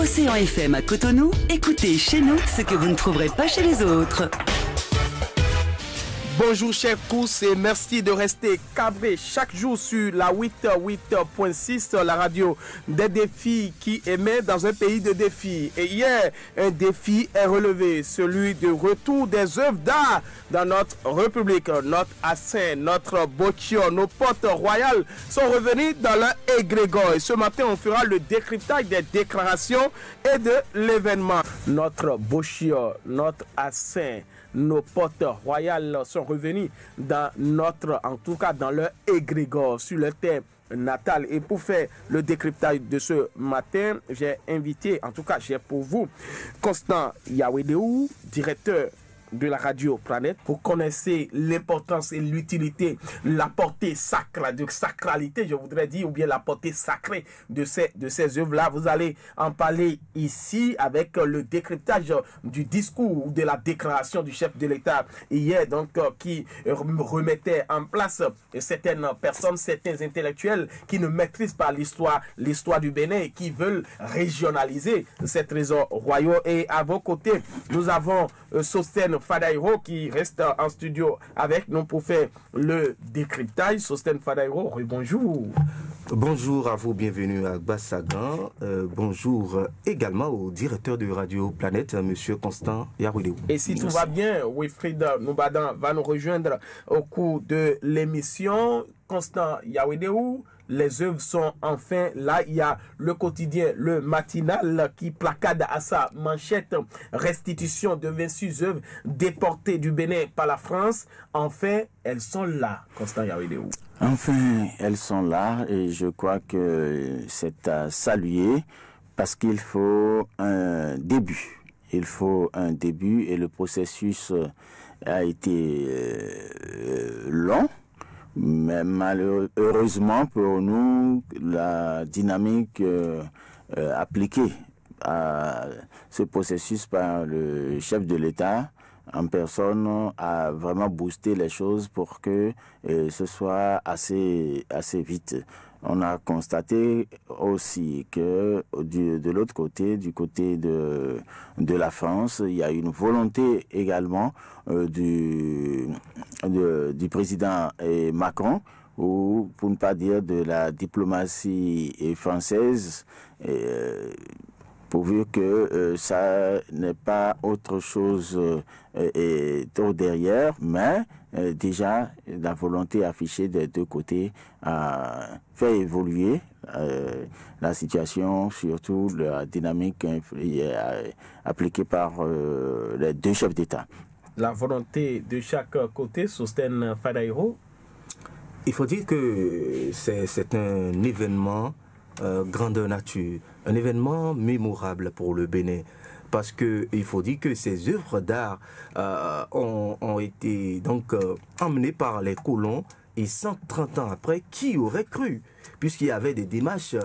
Océan FM à Cotonou, écoutez chez nous ce que vous ne trouverez pas chez les autres. Bonjour chers tous et merci de rester câblés chaque jour sur la 88.6, la radio des défis qui émet dans un pays de défis. Et hier, un défi est relevé, celui du retour des œuvres d'art dans notre République. Notre Assin, notre Botio, nos potes royales sont revenus dans leur égrégore. Et ce matin, on fera le décryptage des déclarations et de l'événement. Notre Botio, notre Assin, nos potes royales sont revenus en tout cas dans leur égrégore, sur leur terre natale. Et pour faire le décryptage de ce matin, j'ai pour vous Constant Yawedeu, directeur de la radio Planète. Vous connaissez l'importance et l'utilité, la portée sacrée, de sacralité, je voudrais dire, ou bien la portée sacrée de ces œuvres-là. Vous allez en parler ici avec le décryptage du discours ou de la déclaration du chef de l'État hier, donc qui remettait en place certaines personnes, certains intellectuels qui ne maîtrisent pas l'histoire du Bénin et qui veulent régionaliser ces trésors royaux. Et à vos côtés, nous avons Sostène Fadaïro qui reste en studio avec nous pour faire le décryptage. Sostène Fadaïro, bonjour. Bonjour à vous, bienvenue à Bassagan. Bonjour également au directeur de Radio Planète, monsieur Constant Yawedeu. Et si tout va bien, Wilfried Noubadan va nous rejoindre au cours de l'émission. Constant Yawedeu, les œuvres sont enfin là. Il y a le quotidien, le matinal qui placade à sa manchette restitution de 26 œuvres déportées du Bénin par la France. Enfin, elles sont là, Constant Yawedeu. Enfin, elles sont là et je crois que c'est à saluer parce qu'il faut un début. Il faut un début et le processus a été long. Mais malheureusement pour nous, la dynamique appliquée à ce processus par le chef de l'État en personne a vraiment boosté les choses pour que ce soit assez vite. On a constaté aussi que de l'autre côté, du côté de la France, il y a une volonté également du président Macron, ou pour ne pas dire de la diplomatie française, pourvu que ça n'est pas autre chose au derrière, mais déjà la volonté affichée des deux côtés a fait évoluer la situation, surtout la dynamique appliquée par les deux chefs d'État. La volonté de chaque côté, Sostène Fadaïro. Il faut dire que c'est un événement grandeur nature, un événement mémorable pour le Bénin. Parce que il faut dire que ces œuvres d'art ont été donc emmenées par les colons, et 130 ans après, qui aurait cru, puisqu'il y avait des démarches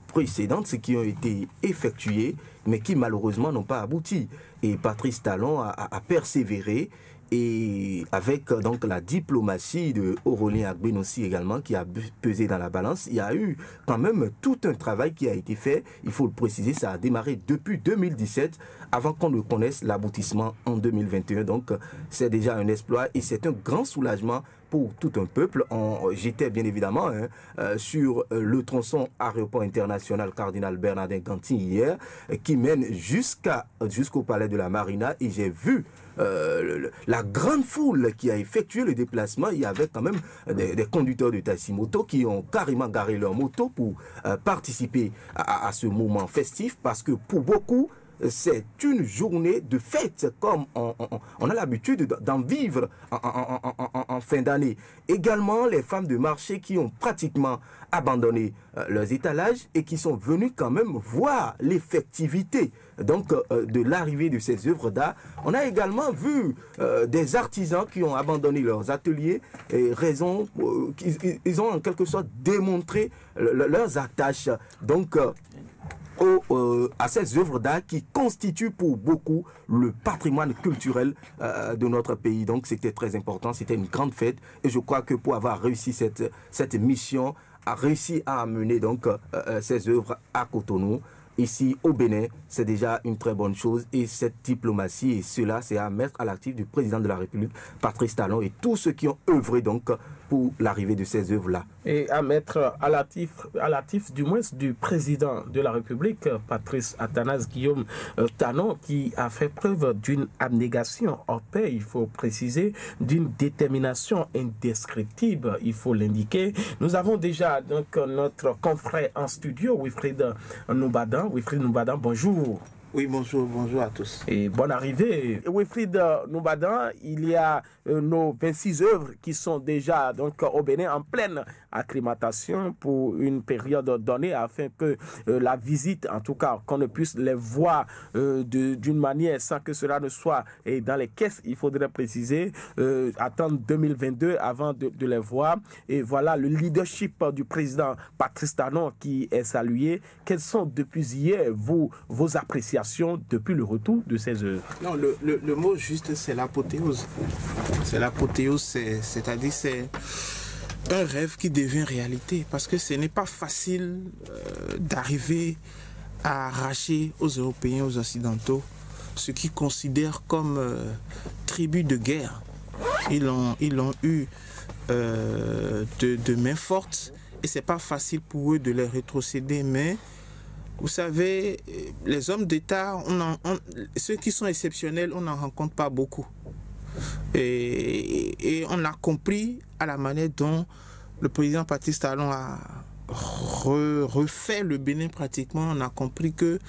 précédentes qui ont été effectuées, mais qui malheureusement n'ont pas abouti. Et Patrice Talon a persévéré, et avec donc la diplomatie de Aurélien Agbenossi également qui a pesé dans la balance, il y a eu quand même tout un travail qui a été fait. Il faut le préciser, ça a démarré depuis 2017 avant qu'on ne connaisse l'aboutissement en 2021. Donc c'est déjà un exploit et c'est un grand soulagement pour tout un peuple. J'étais bien évidemment sur le tronçon aéroport international Cardinal Bernardin Ganty hier, qui mène jusqu'au palais de la Marina, et j'ai vu la grande foule qui a effectué le déplacement. Il y avait quand même des conducteurs de taxi-moto qui ont carrément garé leur moto pour participer à ce moment festif, parce que pour beaucoup, c'est une journée de fête comme on a l'habitude d'en vivre en fin d'année. Également, les femmes de marché qui ont pratiquement abandonné leurs étalages et qui sont venues quand même voir l'effectivité donc de l'arrivée de ces œuvres d'art. On a également vu des artisans qui ont abandonné leurs ateliers et ils ont en quelque sorte démontré leurs attaches. Donc à ces œuvres d'art qui constituent pour beaucoup le patrimoine culturel de notre pays. Donc c'était très important, c'était une grande fête, et je crois que pour avoir réussi cette mission, a réussi à amener donc ces œuvres à Cotonou, ici au Bénin, c'est déjà une très bonne chose. Et cette diplomatie, et cela, c'est à mettre à l'actif du président de la République, Patrice Talon, et tous ceux qui ont œuvré donc pour l'arrivée de ces œuvres-là. Et à mettre à l'actif du moins du président de la République, Patrice Athanase Guillaume Talon, qui a fait preuve d'une abnégation en paix, il faut préciser, d'une détermination indescriptible, il faut l'indiquer. Nous avons déjà donc notre confrère en studio, Wilfried Noubadan. Wilfried Noubadan, bonjour. Oui, bonjour à tous. Et bonne arrivée. Wilfried Noubadan, il y a nos 26 œuvres qui sont déjà donc au Bénin en pleine acclimatation pour une période donnée afin que la visite, en tout cas, qu'on ne puisse les voir d'une manière sans que cela ne soit dans les caisses, il faudrait préciser, attendre 2022 avant de les voir. Et voilà le leadership du président Patrice Talon qui est salué. Quelles sont depuis hier vos appréciations depuis le retour de ces œuvres? Non, le mot juste, c'est l'apothéose. C'est l'apothéose, c'est-à-dire c'est un rêve qui devient réalité. Parce que ce n'est pas facile d'arriver à arracher aux Européens, aux Occidentaux, ce qu'ils considèrent comme tribus de guerre. Ils l'ont eu de main forte et c'est pas facile pour eux de les rétrocéder, mais vous savez, les hommes d'État, ceux qui sont exceptionnels, on n'en rencontre pas beaucoup. Et on a compris à la manière dont le président Patrice Talon a refait le Bénin pratiquement, on a compris que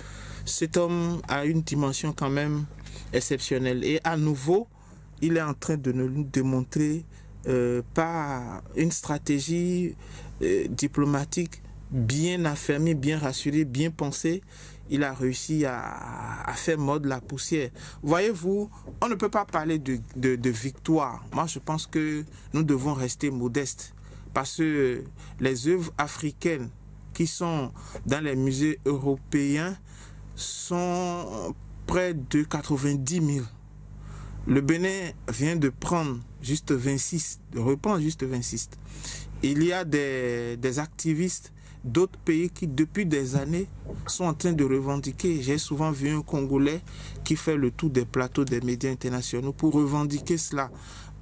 cet homme a une dimension quand même exceptionnelle. Et à nouveau, il est en train de nous démontrer par une stratégie diplomatique bien affermi, bien rassuré, bien pensé, il a réussi à faire mordre la poussière. Voyez-vous, on ne peut pas parler de victoire. Moi, je pense que nous devons rester modestes parce que les œuvres africaines qui sont dans les musées européens sont près de 90 000. Le Bénin vient de prendre juste 26, de reprendre juste 26. Il y a des activistes d'autres pays qui, depuis des années, sont en train de revendiquer. J'ai souvent vu un Congolais qui fait le tour des plateaux des médias internationaux pour revendiquer cela.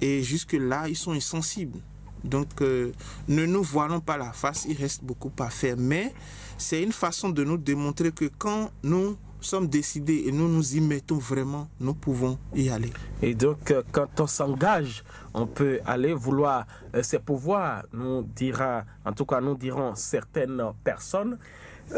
Et jusque-là, ils sont insensibles. Donc, ne nous voilons pas la face, il reste beaucoup à faire. Mais c'est une façon de nous démontrer que quand nous sommes décidés et nous nous y mettons vraiment, nous pouvons y aller. Et donc, quand on s'engage, on peut aller vouloir ses pouvoirs, nous diront certaines personnes.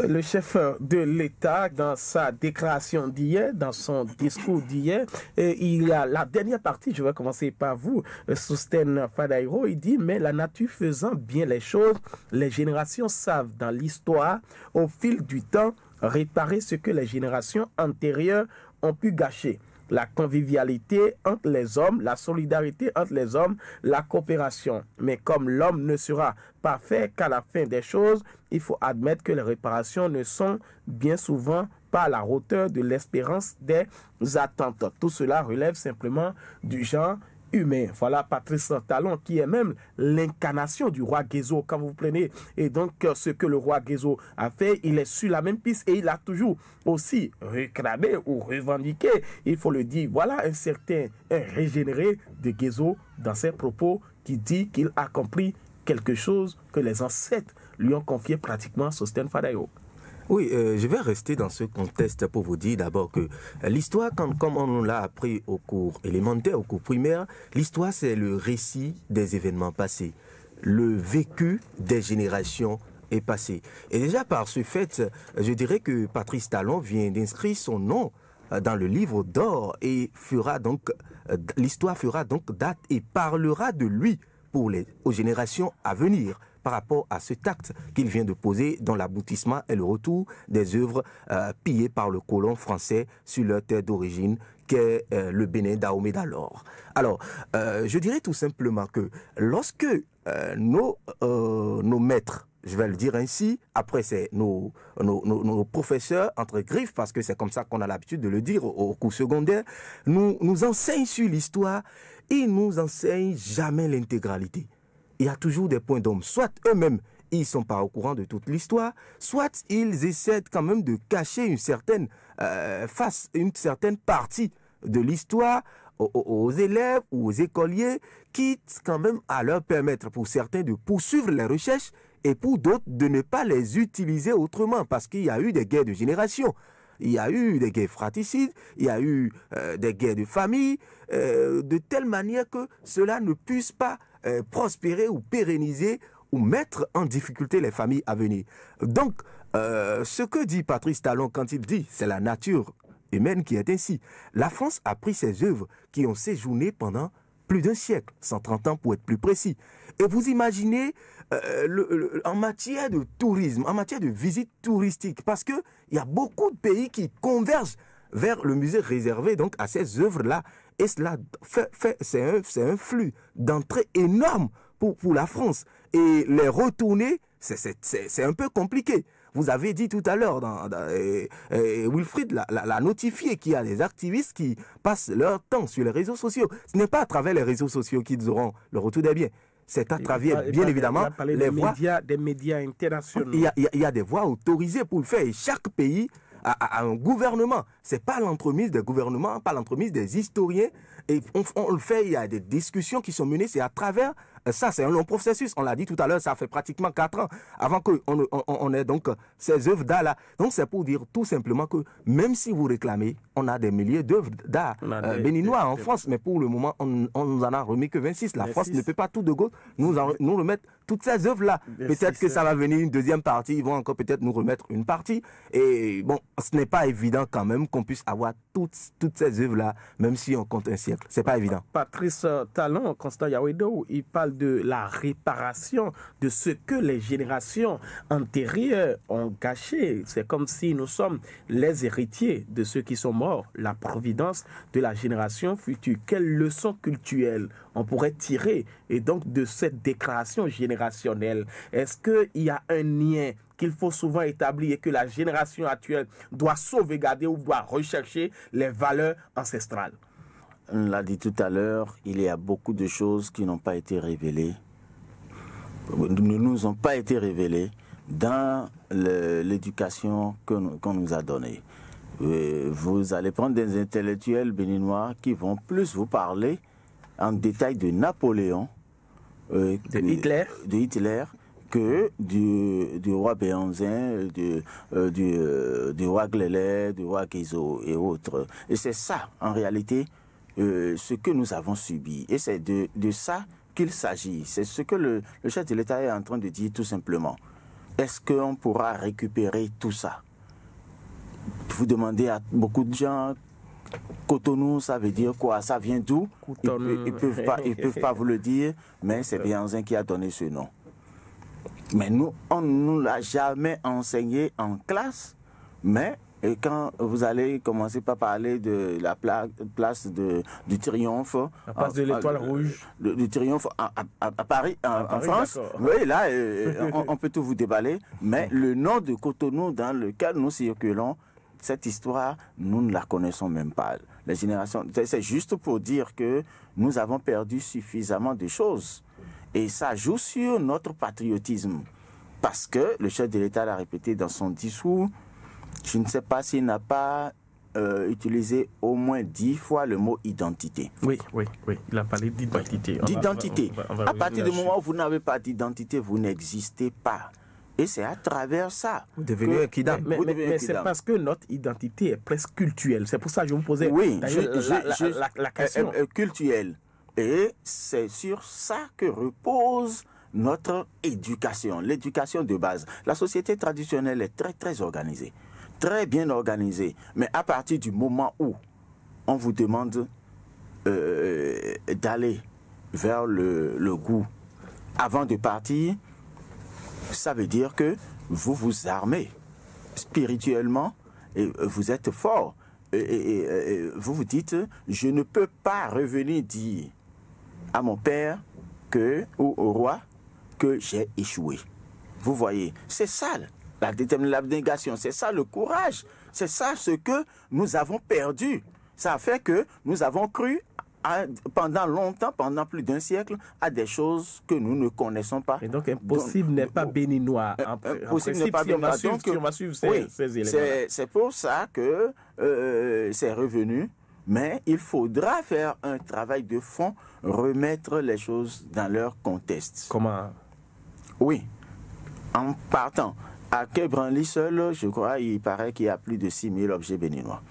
Le chef de l'État, dans sa déclaration d'hier, dans son discours d'hier, il y a la dernière partie, je vais commencer par vous, Sostène Fadaïro, il dit « Mais la nature faisant bien les choses, les générations savent dans l'histoire, au fil du temps, réparer ce que les générations antérieures ont pu gâcher. La convivialité entre les hommes, la solidarité entre les hommes, la coopération. Mais comme l'homme ne sera parfait qu'à la fin des choses, il faut admettre que les réparations ne sont bien souvent pas à la hauteur de l'espérance des attentes. Tout cela relève simplement du genre humain. Voilà Patrice Talon qui est même l'incarnation du roi Guézo quand vous prenez. Et donc ce que le roi Guézo a fait, il est sur la même piste et il a toujours aussi réclamé ou revendiqué, il faut le dire. Voilà un régénéré de Guézo dans ses propos qui dit qu'il a compris quelque chose que les ancêtres lui ont confié pratiquement Sostène Fadaïro. Oui, je vais rester dans ce contexte pour vous dire d'abord que l'histoire, comme on l'a appris au cours élémentaire, au cours primaire, l'histoire c'est le récit des événements passés. Le vécu des générations est passé. Et déjà par ce fait, je dirais que Patrice Talon vient d'inscrire son nom dans le livre d'or et l'histoire fera donc date et parlera de lui aux générations à venir, par rapport à cet acte qu'il vient de poser, dont l'aboutissement est le retour des œuvres pillées par le colon français sur leur terre d'origine, qu'est le Bénin Dahomey d'alors. Alors, je dirais tout simplement que lorsque nos maîtres, je vais le dire ainsi, après c'est nos professeurs, entre griffes, parce que c'est comme ça qu'on a l'habitude de le dire au cours secondaire, nous enseignent sur l'histoire, ils nous enseignent jamais l'intégralité. Il y a toujours des points d'ombre. Soit eux-mêmes, ils ne sont pas au courant de toute l'histoire, soit ils essaient quand même de cacher une certaine partie de l'histoire aux élèves ou aux écoliers, quitte quand même à leur permettre pour certains de poursuivre les recherches et pour d'autres de ne pas les utiliser autrement, parce qu'il y a eu des guerres de génération. Il y a eu des guerres fratricides, il y a eu des guerres de famille, de telle manière que cela ne puisse pas prospérer ou pérenniser ou mettre en difficulté les familles à venir. Donc, ce que dit Patrice Talon quand il dit « c'est la nature humaine qui est ainsi », la France a pris ses œuvres qui ont séjourné pendant plus d'un siècle, 130 ans pour être plus précis. Et vous imaginez en matière de tourisme, en matière de visite touristique, parce qu'il y a beaucoup de pays qui convergent vers le musée réservé donc à ces œuvres-là. Et cela c'est un flux d'entrée énorme pour la France. Et les retourner, c'est un peu compliqué. Vous avez dit tout à l'heure, Wilfried l'a notifié, qu'il y a des activistes qui passent leur temps sur les réseaux sociaux. Ce n'est pas à travers les réseaux sociaux qu'ils auront le retour des biens. C'est à travers, bien évidemment, les voies des médias internationaux. Il y a des voies autorisées pour le faire. Et chaque pays a un gouvernement. Ce n'est pas l'entremise des gouvernements, pas l'entremise des historiens. Et on le fait, il y a des discussions qui sont menées. C'est à travers ça, c'est un long processus. On l'a dit tout à l'heure, ça fait pratiquement 4 ans avant qu'on ait donc ces œuvres d'art-là. Donc c'est pour dire tout simplement que même si vous réclamez, on a des milliers d'œuvres d'art béninois en France, mais pour le moment, on nous en a remis que 26. La France ne peut pas tout de go nous remettre toutes ces œuvres-là. Peut-être que ça va venir une deuxième partie, ils vont encore peut-être nous remettre une partie. Et bon, ce n'est pas évident quand même qu'on puisse avoir toutes ces œuvres-là, même si on compte un siècle. C'est pas évident. Patrice Talon, Constant Yawedo, il parle de la réparation de ce que les générations antérieures ont gâché. C'est comme si nous sommes les héritiers de ceux qui sont morts, la providence de la génération future. Quelle leçon culturelle on pourrait tirer et donc de cette déclaration générationnelle? Est-ce qu'il y a un lien qu'il faut souvent établir et que la génération actuelle doit sauvegarder ou doit rechercher les valeurs ancestrales? On l'a dit tout à l'heure, il y a beaucoup de choses qui n'ont pas été révélées, ne nous ont pas été révélées dans l'éducation qu'on nous a donnée. Vous allez prendre des intellectuels béninois qui vont plus vous parler en détail de Napoléon, de Hitler, que du roi Béanzin, du roi Glélé, du roi Guizot et autres. Et c'est ça, en réalité, ce que nous avons subi. Et c'est de ça qu'il s'agit. C'est ce que le chef de l'État est en train de dire tout simplement. Est-ce qu'on pourra récupérer tout ça? Vous demandez à beaucoup de gens, Cotonou, ça veut dire quoi? Ça vient d'où? Ils peuvent pas vous le dire, mais c'est Béanzin qui a donné ce nom. Mais nous, on ne nous l'a jamais enseigné en classe, mais... Et quand vous allez commencer par parler de la place du Triomphe, la place de l'Étoile Rouge, du Triomphe à Paris, en France, oui, là, on peut tout vous déballer. Mais le nom de Cotonou dans lequel nous circulons, cette histoire, nous ne la connaissons même pas. Les générations, c'est juste pour dire que nous avons perdu suffisamment de choses. Et ça joue sur notre patriotisme. Parce que le chef de l'État l'a répété dans son discours. Je ne sais pas s'il n'a pas utilisé au moins 10 fois le mot identité. Oui, il a parlé d'identité. D'identité. À partir du moment où vous n'avez pas d'identité, vous n'existez pas. Et c'est à travers ça. Vous devenez un kidam. Mais c'est parce que notre identité est presque culturelle. C'est pour ça que je vous posais la question. Culturelle. Et c'est sur ça que repose notre éducation, l'éducation de base. La société traditionnelle est très, très organisée. Très bien organisé, mais à partir du moment où on vous demande d'aller vers le goût avant de partir, ça veut dire que vous vous armez spirituellement et vous êtes fort. Et vous vous dites, je ne peux pas revenir dire à mon père ou au roi que j'ai échoué. Vous voyez, c'est ça. La détermination, c'est ça le courage. C'est ça ce que nous avons perdu. Ça a fait que nous avons cru pendant longtemps, pendant plus d'un siècle, à des choses que nous ne connaissons pas. Et donc, impossible n'est pas béninois. Impossible n'est pas béninois. Si on va suivre ces éléments. C'est pour ça que c'est revenu. Mais il faudra faire un travail de fond, remettre les choses dans leur contexte. Comment? Oui, en partant. À Quai Branly seul, je crois, il paraît qu'il y a plus de 6000 objets béninois.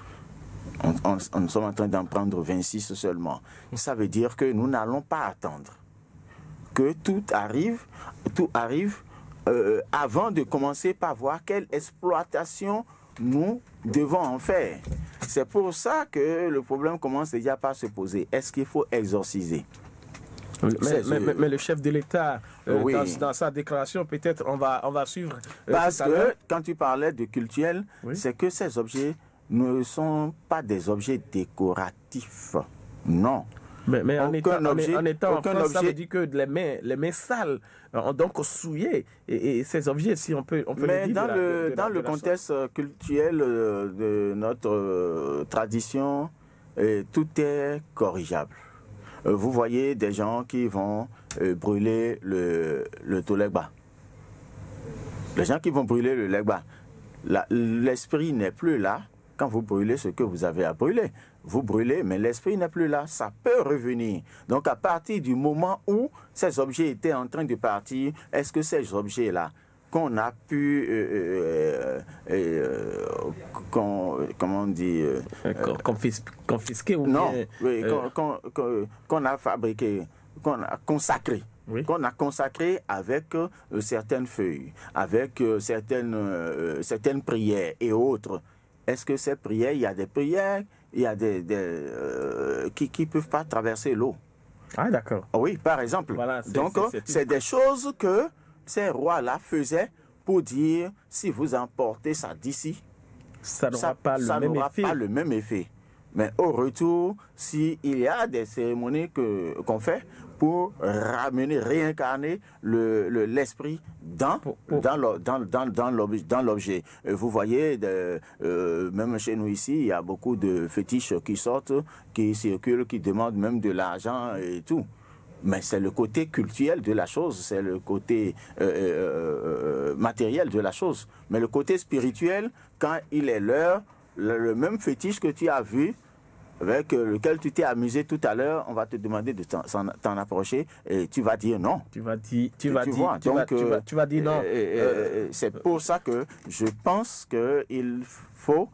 Nous sommes en train d'en prendre 26 seulement. Ça veut dire que nous n'allons pas attendre que tout arrive avant de commencer par voir quelle exploitation nous devons en faire. C'est pour ça que le problème commence déjà par se poser. Est-ce qu'il faut exorciser? Mais le chef de l'État, oui, dans sa déclaration, peut-être on va suivre. Parce que quand tu parlais de cultuel, oui, c'est que ces objets ne sont pas des objets décoratifs. Non. Mais en étant en France, ça veut dire que les mains sales ont donc souillé et ces objets, si on peut mais le dire. Dans le contexte culturel de notre tradition, tout est corrigeable. Vous voyez des gens qui vont brûler le Tolegba. Les gens qui vont brûler le Legba, l'esprit n'est plus là quand vous brûlez ce que vous avez à brûler. Vous brûlez, mais l'esprit n'est plus là. Ça peut revenir. Donc, à partir du moment où ces objets étaient en train de partir, est-ce que ces objets-là, qu'on a pu, comment on dit, confisquer ou non, bien, oui, qu'on a fabriqué, qu'on a consacré. Oui. Qu'on a consacré avec certaines feuilles, avec certaines prières et autres. Est-ce que ces prières, il y a des prières, il y a qui ne peuvent pas traverser l'eau? Ah, d'accord. Oui, par exemple. Voilà, donc, c'est des choses que ces rois-là faisaient pour dire, si vous emportez ça d'ici, ça n'aura pas le même effet. Mais au retour, s'il y a des cérémonies qu'on fait pour ramener, réincarner l'esprit dans l'objet. Vous voyez, même chez nous ici, il y a beaucoup de fétiches qui sortent, qui circulent, qui demandent même de l'argent et tout. Mais c'est le côté culturel de la chose, c'est le côté matériel de la chose. Mais le côté spirituel, quand il est l'heure, le même fétiche que tu as vu, avec lequel tu t'es amusé tout à l'heure, on va te demander de t'en approcher et tu vas dire non. Tu vas dire non. C'est pour ça que je pense qu'il faut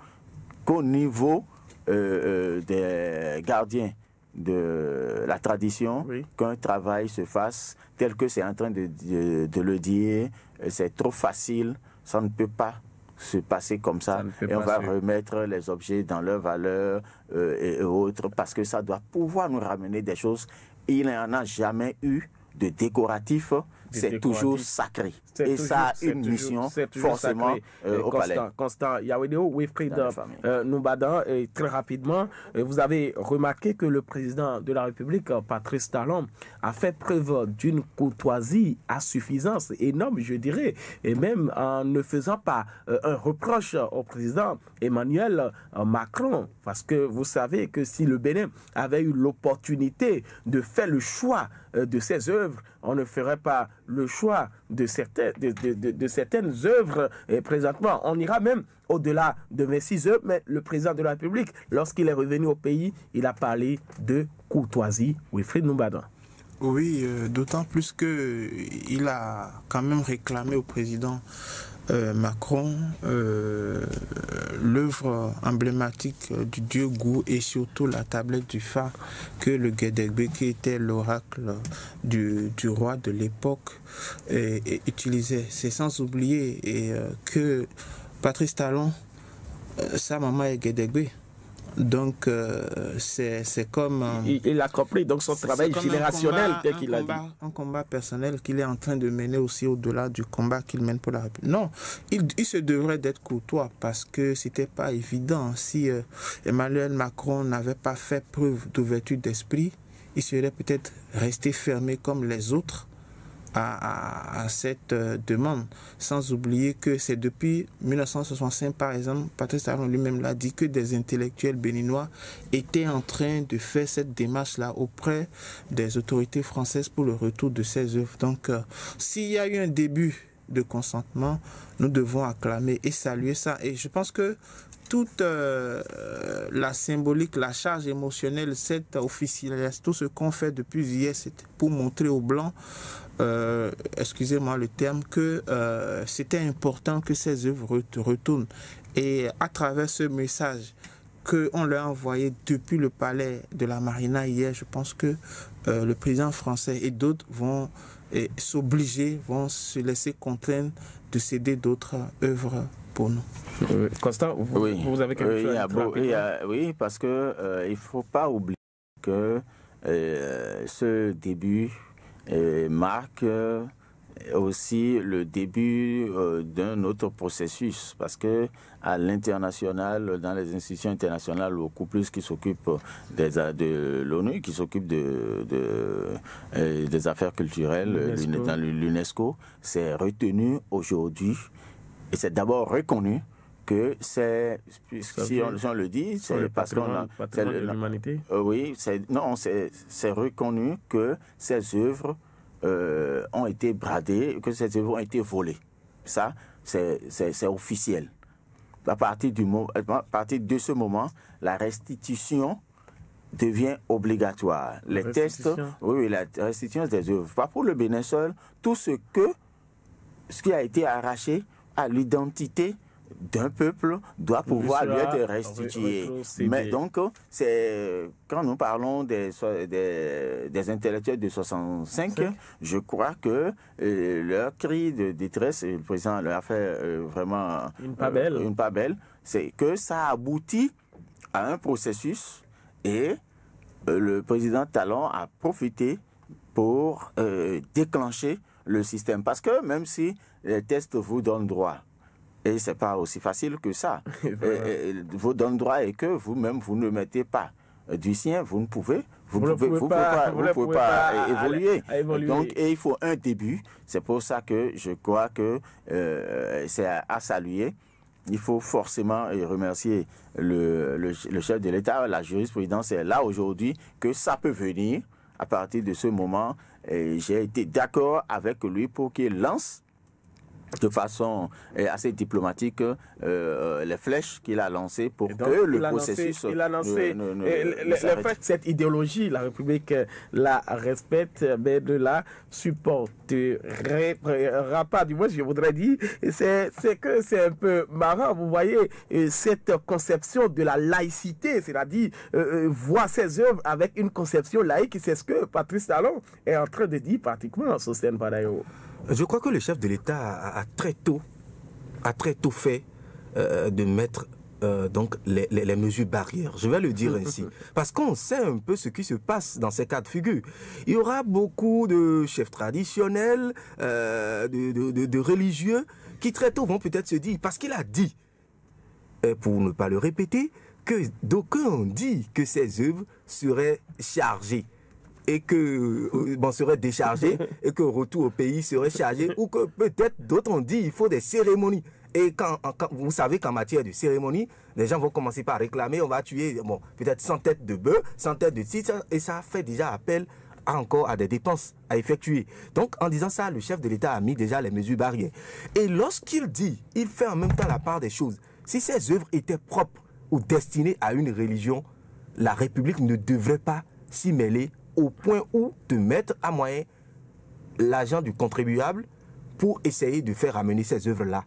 qu'au niveau des gardiens de la tradition, oui, qu'un travail se fasse tel que c'est en train de le dire. C'est trop facile, ça ne peut pas se passer comme ça et on va remettre les objets dans leur valeur et autres, parce que ça doit pouvoir nous ramener des choses. Il n'y en a jamais eu de décoratif, c'est toujours sacré. Et ça a une mission forcément au palais. Constant Yawedeo, Wilfried Numbadan, très rapidement, vous avez remarqué que le président de la République, Patrice Talon, a fait preuve d'une courtoisie à suffisance énorme, je dirais, et même en ne faisant pas un reproche au président Emmanuel Macron, parce que vous savez que si le Bénin avait eu l'opportunité de faire le choix de ses œuvres, on ne ferait pas le choix de certaines œuvres. Et présentement, on ira même au-delà de 26 œuvres, mais le président de la République, lorsqu'il est revenu au pays, il a parlé de courtoisie. Wilfried Numbadan. Oui, d'autant plus qu'il a quand même réclamé au président Macron l'œuvre emblématique du dieu Gou et surtout la tablette du phare que le Guédégbé, qui était l'oracle du roi de l'époque, utilisait. C'est sans oublier que Patrice Talon, sa maman est Guédégbé. Donc, c'est comme... il a compris donc son travail générationnel, tel qu'il a dit. Un combat personnel qu'il est en train de mener aussi au-delà du combat qu'il mène pour la République. Non, il se devrait d'être courtois parce que c'était pas évident. Si Emmanuel Macron n'avait pas fait preuve d'ouverture d'esprit, il serait peut-être resté fermé comme les autres à cette demande. Sans oublier que c'est depuis 1965, par exemple, Patrice Talon lui-même l'a dit, que des intellectuels béninois étaient en train de faire cette démarche-là auprès des autorités françaises pour le retour de ces œuvres. Donc, s'il y a eu un début de consentement, nous devons acclamer et saluer ça. Et je pense que toute la symbolique, la charge émotionnelle, cette officialisation, tout ce qu'on fait depuis hier, c'est pour montrer aux Blancs, excusez-moi le terme, que c'était important que ces œuvres retournent. Et à travers ce message qu'on leur a envoyé depuis le palais de la Marina hier, je pense que le président français et d'autres vont s'obliger, vont se laisser contraindre de céder d'autres œuvres pour nous. Constant, vous avez quelque chose à dire? Oui, parce que il ne faut pas oublier que ce début marque aussi le début d'un autre processus, parce que à l'international, dans les institutions internationales, beaucoup plus qui s'occupent de l'ONU, qui s'occupent des affaires culturelles, dans l'UNESCO, c'est retenu aujourd'hui et c'est d'abord reconnu que c'est, si on le dit, c'est parce qu'on a l'humanité. Oui, c'est reconnu que ces œuvres ont été bradées, que ces œuvres ont été volées. Ça, c'est officiel. À partir de ce moment, la restitution devient obligatoire. Les tests, la restitution des œuvres. Pas pour le Bénin seul, tout ce qui a été arraché à l'identité d'un peuple doit pouvoir lui être restitué. Mais donc, c'est quand nous parlons des intellectuels de 65, je crois que leur cri de détresse, le président leur a fait vraiment une pas belle, c'est que ça aboutit à un processus et le président Talon a profité pour déclencher le système. Parce que même si les tests vous donnent droit, et c'est pas aussi facile que ça, vous donnent droit et que vous-même vous ne mettez pas du sien, vous ne pouvez pas évoluer. Donc, et il faut un début. C'est pour ça que je crois que c'est à saluer. Il faut forcément remercier le chef de l'État. La jurisprudence est là aujourd'hui, que ça peut venir à partir de ce moment. J'ai été d'accord avec lui pour qu'il lance de façon assez diplomatique les flèches qu'il a lancées pour que le processus cette idéologie, la République la respecte, mais ne la supportera pas. Du moins, je voudrais dire, c'est que c'est un peu marrant. Vous voyez, cette conception de la laïcité, c'est-à-dire voir ces œuvres avec une conception laïque, c'est ce que Patrice Talon est en train de dire pratiquement, Sostène Padayo. Je crois que le chef de l'État a très tôt fait de mettre donc les mesures barrières. Je vais le dire ainsi. Parce qu'on sait un peu ce qui se passe dans ces cas de figure. Il y aura beaucoup de chefs traditionnels, de religieux, qui très tôt vont peut-être se dire, parce qu'il a dit, pour ne pas le répéter, que d'aucuns ont dit que ces œuvres seraient chargées. Et que serait déchargé et que retour au pays serait chargé, ou que peut-être d'autres ont dit il faut des cérémonies. Et quand vous savez qu'en matière de cérémonie, les gens vont commencer par réclamer on va tuer peut-être 100 têtes de bœuf, 100 têtes de tigre, et ça fait déjà appel encore à des dépenses à effectuer. Donc en disant ça, le chef de l'État a mis déjà les mesures barrières. Et lorsqu'il dit, il fait en même temps la part des choses. Si ces œuvres étaient propres ou destinées à une religion, la République ne devrait pas s'y mêler au point où de mettre à moyen l'argent du contribuable pour essayer de faire amener ces œuvres-là.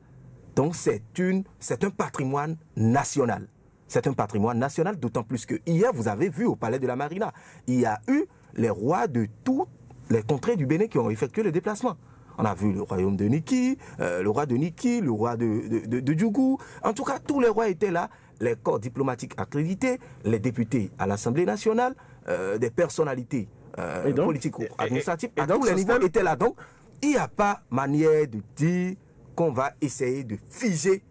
Donc c'est un patrimoine national. C'est un patrimoine national, d'autant plus que hier, vous avez vu au palais de la Marina, il y a eu les rois de toutes les contrées du Bénin qui ont effectué le déplacement. On a vu le royaume de Niki, le roi de Niki, le roi de Djougou. En tout cas, tous les rois étaient là, les corps diplomatiques accrédités, les députés à l'Assemblée nationale, des personnalités politiques ou administratives, à tous les niveaux étaient là. Donc, il n'y a pas manière de dire qu'on va essayer de figer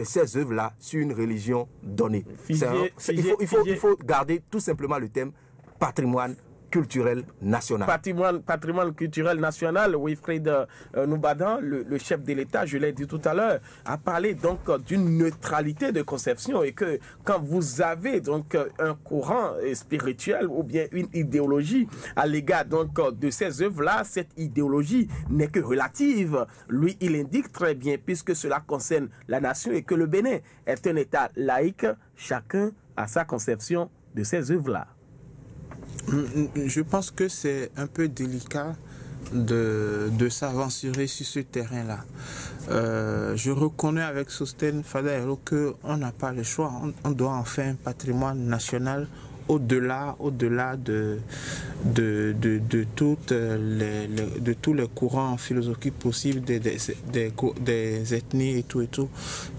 ces œuvres-là sur une religion donnée. Il faut garder tout simplement le thème patrimoine culturel national. Patrimoine culturel national, Wilfried Noubadan, le chef de l'État, je l'ai dit tout à l'heure, a parlé donc d'une neutralité de conception et que quand vous avez donc un courant spirituel ou bien une idéologie à l'égard donc de ces œuvres-là, cette idéologie n'est que relative. Lui, il indique très bien, puisque cela concerne la nation et que le Bénin est un État laïque, chacun a sa conception de ces œuvres-là. Je pense que c'est un peu délicat de s'aventurer sur ce terrain-là. Je reconnais avec Sostène Fadaero qu'on n'a pas le choix. On doit en faire un patrimoine national au-delà de tous les courants philosophiques possibles des ethnies et tout.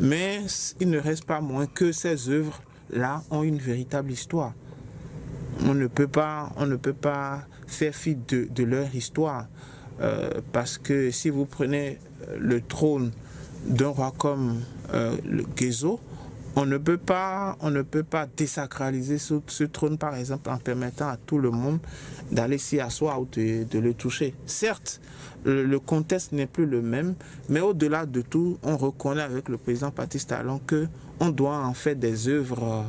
Mais il ne reste pas moins que ces œuvres-là ont une véritable histoire. On ne peut pas faire fi de leur histoire parce que si vous prenez le trône d'un roi comme le Guézo, on ne peut pas désacraliser ce trône par exemple en permettant à tout le monde d'aller s'y asseoir ou de le toucher. Certes, le contexte n'est plus le même, mais au-delà de tout, on reconnaît avec le président Patrice Talon qu'on doit en faire des œuvres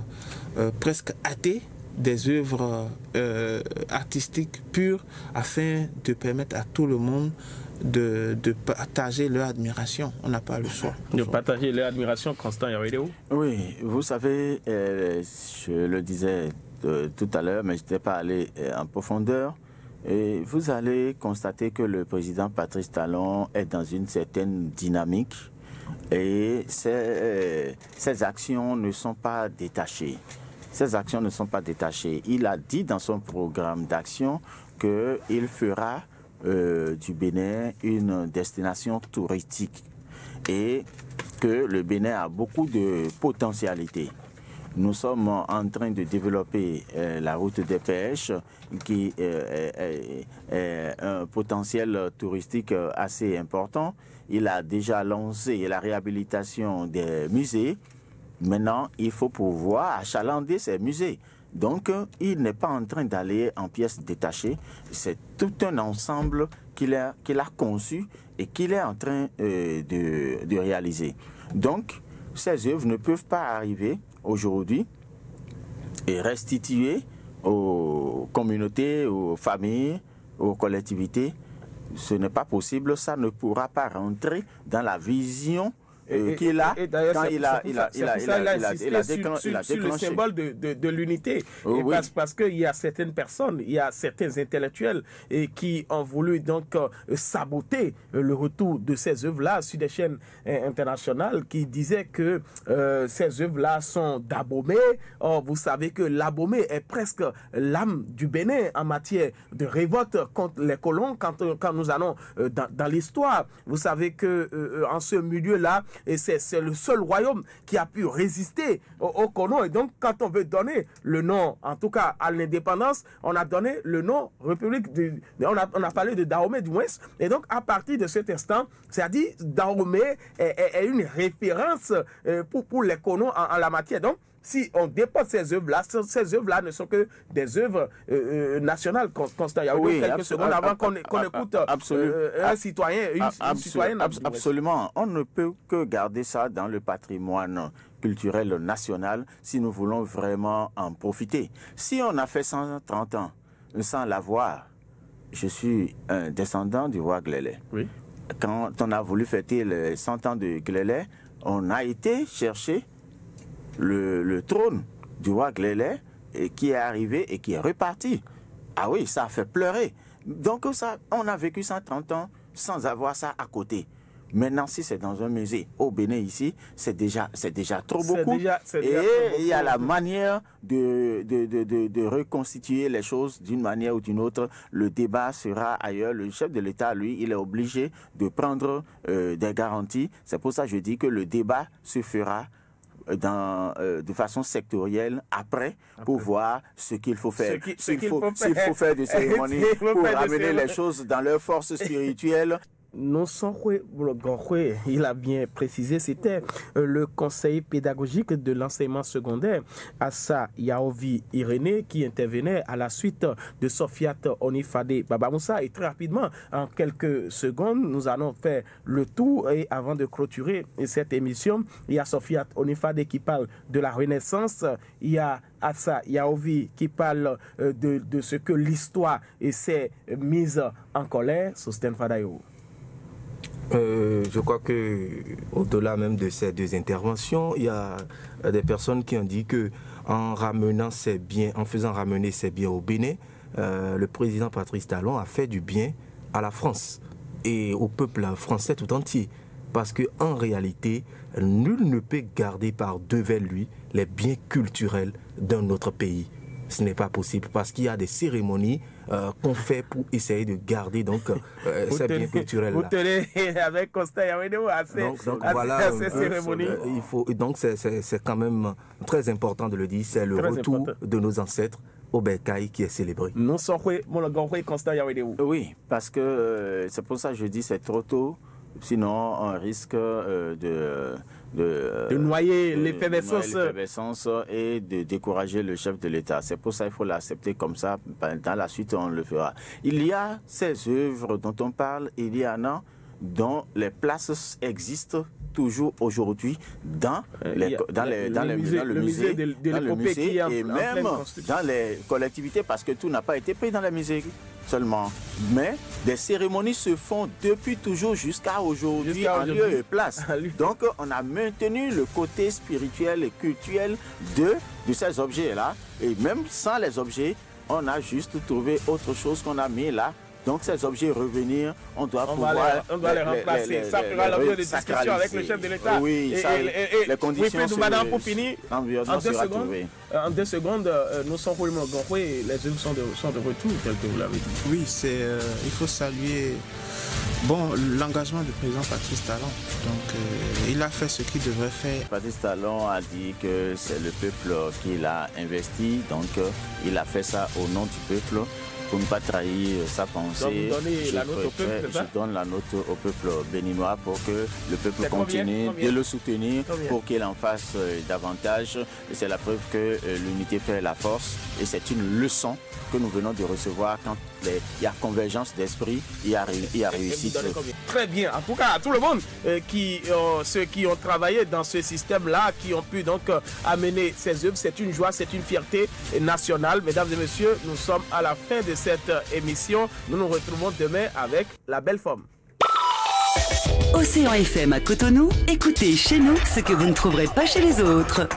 presque athées, des œuvres artistiques pures afin de permettre à tout le monde de partager leur admiration. On n'a pas le choix. De partager leur admiration, Constant Yaouidéo. Oui, vous savez, je le disais tout à l'heure, mais je n'étais pas allé en profondeur. Et vous allez constater que le président Patrice Talon est dans une certaine dynamique et ses actions ne sont pas détachées. Ces actions ne sont pas détachées. Il a dit dans son programme d'action qu'il fera du Bénin une destination touristique et que le Bénin a beaucoup de potentialités. Nous sommes en train de développer la route des pêches qui est un potentiel touristique assez important. Il a déjà lancé la réhabilitation des musées. Maintenant, il faut pouvoir achalander ces musées. Donc, il n'est pas en train d'aller en pièces détachées. C'est tout un ensemble qu'il a conçu et qu'il est en train de réaliser. Donc, ces œuvres ne peuvent pas arriver aujourd'hui et restituer aux communautés, aux familles, aux collectivités. Ce n'est pas possible, ça ne pourra pas rentrer dans la vision qu'il a quand il a déclenché. Sur le symbole de l'unité. Oui. Parce qu'il y a certaines personnes, il y a certains intellectuels qui ont voulu donc saboter le retour de ces œuvres-là sur des chaînes internationales qui disaient que ces œuvres-là sont d'Abomey. Or, vous savez que l'Abomey est presque l'âme du Bénin en matière de révolte contre les colons quand nous allons dans l'histoire. Vous savez que en ce milieu-là, et c'est le seul royaume qui a pu résister aux colons. Et donc, quand on veut donner le nom, en tout cas à l'indépendance, on a donné le nom République. On a parlé de Dahomey du moins. Et donc, à partir de cet instant, c'est-à-dire Dahomey est une référence pour les colons en la matière. Donc, si on dépose ces œuvres-là ne sont que des œuvres nationales. Constant, il y a quelques secondes avant qu'on écoute un citoyen, une citoyenne. Absolument. On ne peut que garder ça dans le patrimoine culturel national si nous voulons vraiment en profiter. Si on a fait 130 ans sans l'avoir, je suis un descendant du roi Glélé. Oui. Quand on a voulu fêter les 100 ans de Glélé, on a été chercher le trône du roi Glélé qui est arrivé et qui est reparti. Ah oui, ça a fait pleurer. Donc ça, on a vécu 130 ans sans avoir ça à côté. Maintenant, si c'est dans un musée au Bénin ici, c'est déjà trop beaucoup. Et il y a la manière de reconstituer les choses d'une manière ou d'une autre. Le débat sera ailleurs. Le chef de l'État, lui, il est obligé de prendre des garanties. C'est pour ça que je dis que le débat se fera de façon sectorielle après pour voir ce qu'il faut faire. S'il faut faire des cérémonies pour amener les choses dans leur force spirituelle, Non sans il a bien précisé, c'était le conseiller pédagogique de l'enseignement secondaire, Assa Yaovi Irénée, qui intervenait à la suite de Sofiat Onifade Baba Moussa. Et très rapidement, en quelques secondes, nous allons faire le tour. Et avant de clôturer cette émission, il y a Sofiat Onifade qui parle de la Renaissance. Il y a Assa Yaovi qui parle de ce que l'histoire s'est mise en colère. Sosten Fadayo. Je crois que au-delà même de ces deux interventions, il y a des personnes qui ont dit que en faisant ramener ses biens au Bénin, le président Patrice Talon a fait du bien à la France et au peuple français tout entier. Parce qu'en réalité, nul ne peut garder par devant lui les biens culturels d'un autre pays. Ce n'est pas possible parce qu'il y a des cérémonies qu'on fait pour essayer de garder donc ces biens culturels-là. Vous tenez avec Constant Yawedeo à ces cérémonies. Donc c'est quand même très important de le dire, c'est le retour de nos ancêtres au Bercail qui est célébré. Oui, parce que c'est pour ça que je dis c'est trop tôt. Sinon, on risque de noyer l'effervescence et de décourager le chef de l'État. C'est pour ça qu'il faut l'accepter comme ça. Dans la suite, on le fera. Il y a ces œuvres dont on parle, il y en a dont les places existent toujours aujourd'hui dans le musée et même dans les collectivités, parce que tout n'a pas été pris dans les musées seulement. Mais des cérémonies se font depuis toujours jusqu'à aujourd'hui en lieu et place. Donc on a maintenu le côté spirituel et culturel de ces objets-là. Et même sans les objets, on a juste trouvé autre chose qu'on a mis là. Donc ces objets revenir, on doit pouvoir les remplacer. Ça fera l'objet de discussion avec le chef de l'État. Oui, les conditions pour finir, en 2 secondes, nous sommes les œuvres sont de retour, tel que vous l'avez dit. Oui, il faut saluer l'engagement du président Patrice Talon. Donc il a fait ce qu'il devrait faire. Patrice Talon a dit que c'est le peuple qui l'a investi, donc il a fait ça au nom du peuple. Pour ne pas trahir sa pensée, je donne la note au peuple béninois pour que le peuple continue de le soutenir, pour qu'il en fasse davantage. C'est la preuve que l'unité fait la force et c'est une leçon que nous venons de recevoir quand il y a convergence d'esprit, il y a réussite. Très bien. En tout cas, à tout le monde, ceux qui ont travaillé dans ce système-là, qui ont pu donc amener ces œuvres, c'est une joie, c'est une fierté nationale. Mesdames et messieurs, nous sommes à la fin de cette émission. Nous nous retrouvons demain avec la belle femme. Océan FM à Cotonou, écoutez chez nous ce que vous ne trouverez pas chez les autres.